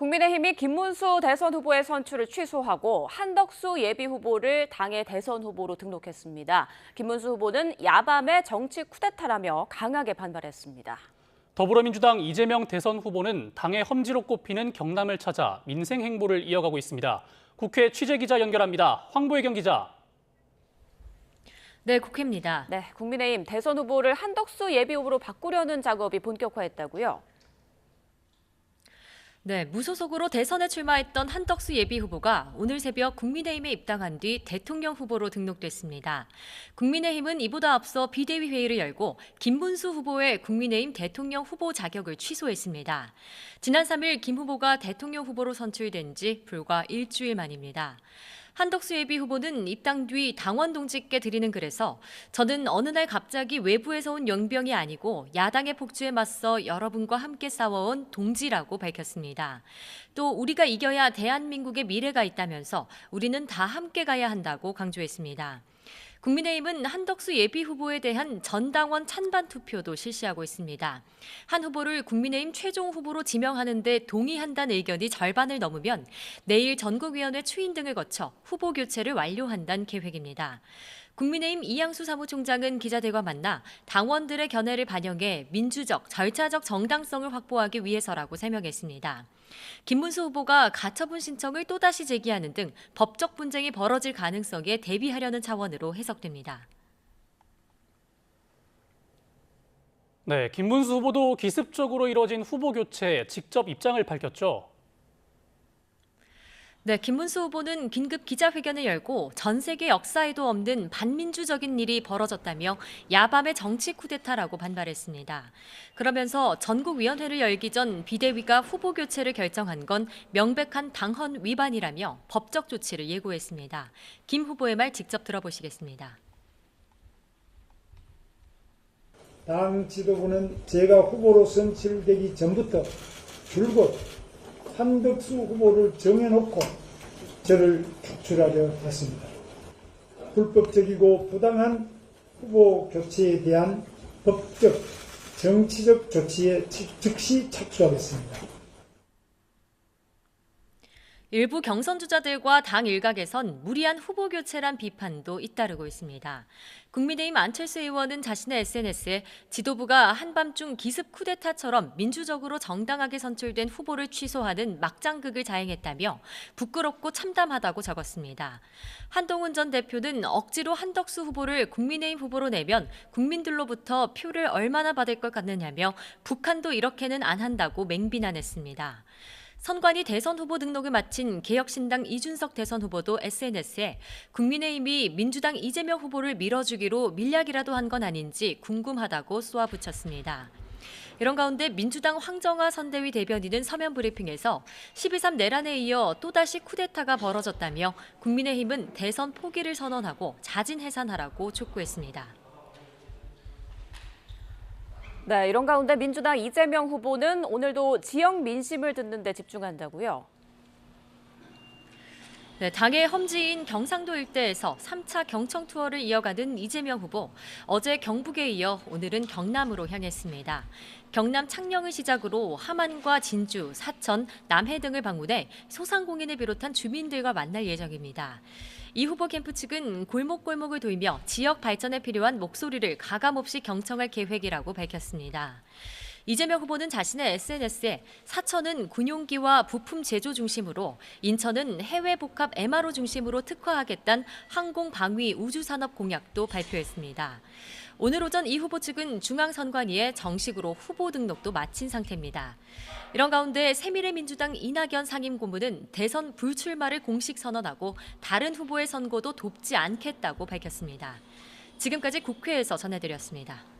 국민의힘이 김문수 대선 후보의 선출을 취소하고 한덕수 예비 후보를 당의 대선 후보로 등록했습니다. 김문수 후보는 야밤의 정치 쿠데타라며 강하게 반발했습니다. 더불어민주당 이재명 대선 후보는 당의 험지로 꼽히는 경남을 찾아 민생 행보를 이어가고 있습니다. 국회 취재기자 연결합니다. 황보혜경 기자. 네, 국회입니다. 네, 국민의힘 대선 후보를 한덕수 예비 후보로 바꾸려는 작업이 본격화했다고요? 네, 무소속으로 대선에 출마했던 한덕수 예비 후보가 오늘 새벽 국민의힘에 입당한 뒤 대통령 후보로 등록됐습니다. 국민의힘은 이보다 앞서 비대위 회의를 열고 김문수 후보의 국민의힘 대통령 후보 자격을 취소했습니다. 지난 3일 김 후보가 대통령 후보로 선출된 지 불과 일주일 만입니다. 한덕수 예비 후보는 입당 뒤 당원 동지께 드리는 글에서 저는 어느 날 갑자기 외부에서 온 용병이 아니고 야당의 폭주에 맞서 여러분과 함께 싸워온 동지라고 밝혔습니다. 또 우리가 이겨야 대한민국의 미래가 있다면서 우리는 다 함께 가야 한다고 강조했습니다. 국민의힘은 한덕수 예비 후보에 대한 전당원 찬반 투표도 실시하고 있습니다. 한 후보를 국민의힘 최종 후보로 지명하는 데 동의한다는 의견이 절반을 넘으면 내일 전국위원회 추인 등을 거쳐 후보 교체를 완료한다는 계획입니다. 국민의힘 이양수 사무총장은 기자들과 만나 당원들의 견해를 반영해 민주적, 절차적 정당성을 확보하기 위해서라고 설명했습니다. 김문수 후보가 가처분 신청을 또다시 제기하는 등 법적 분쟁이 벌어질 가능성에 대비하려는 차원으로 해석됩니다. 네, 김문수 후보도 기습적으로 이뤄진 후보 교체에 직접 입장을 밝혔죠. 네, 김문수 후보는 긴급 기자회견을 열고 전 세계 역사에도 없는 반민주적인 일이 벌어졌다며 야밤의 정치 쿠데타라고 반발했습니다. 그러면서 전국위원회를 열기 전 비대위가 후보 교체를 결정한 건 명백한 당헌 위반이라며 법적 조치를 예고했습니다. 김 후보의 말 직접 들어보시겠습니다. 당 지도부는 제가 후보로 선출되기 전부터 줄곧 한덕수 후보를 정해놓고 저를 축출하려 했습니다. 불법적이고 부당한 후보 교체에 대한 법적, 정치적 조치에 즉시 착수하겠습니다. 일부 경선 주자들과 당 일각에선 무리한 후보 교체란 비판도 잇따르고 있습니다. 국민의힘 안철수 의원은 자신의 SNS에 지도부가 한밤중 기습 쿠데타처럼 민주적으로 정당하게 선출된 후보를 취소하는 막장극을 자행했다며 부끄럽고 참담하다고 적었습니다. 한동훈 전 대표는 억지로 한덕수 후보를 국민의힘 후보로 내면 국민들로부터 표를 얼마나 받을 것 같느냐며 북한도 이렇게는 안 한다고 맹비난했습니다. 선관위 대선 후보 등록을 마친 개혁신당 이준석 대선 후보도 SNS에 국민의힘이 민주당 이재명 후보를 밀어주기로 밀약이라도 한 건 아닌지 궁금하다고 쏘아붙였습니다. 이런 가운데 민주당 황정화 선대위 대변인은 서면 브리핑에서 12.3 내란에 이어 또다시 쿠데타가 벌어졌다며 국민의힘은 대선 포기를 선언하고 자진 해산하라고 촉구했습니다. 네, 이런 가운데 민주당 이재명 후보는 오늘도 지역 민심을 듣는 데 집중한다고요? 네, 당의 험지인 경상도 일대에서 3차 경청 투어를 이어가는 이재명 후보. 어제 경북에 이어 오늘은 경남으로 향했습니다. 경남 창녕을 시작으로 함안과 진주, 사천, 남해 등을 방문해 소상공인을 비롯한 주민들과 만날 예정입니다. 이 후보 캠프 측은 골목골목을 돌며 지역 발전에 필요한 목소리를 가감없이 경청할 계획이라고 밝혔습니다. 이재명 후보는 자신의 SNS에 사천은 군용기와 부품 제조 중심으로 인천은 해외 복합 MRO 중심으로 특화하겠다는 항공방위 우주산업 공약도 발표했습니다. 오늘 오전 이 후보 측은 중앙선관위에 정식으로 후보 등록도 마친 상태입니다. 이런 가운데 새미래민주당 이낙연 상임고문은 대선 불출마를 공식 선언하고 다른 후보의 선고도 돕지 않겠다고 밝혔습니다. 지금까지 국회에서 전해드렸습니다.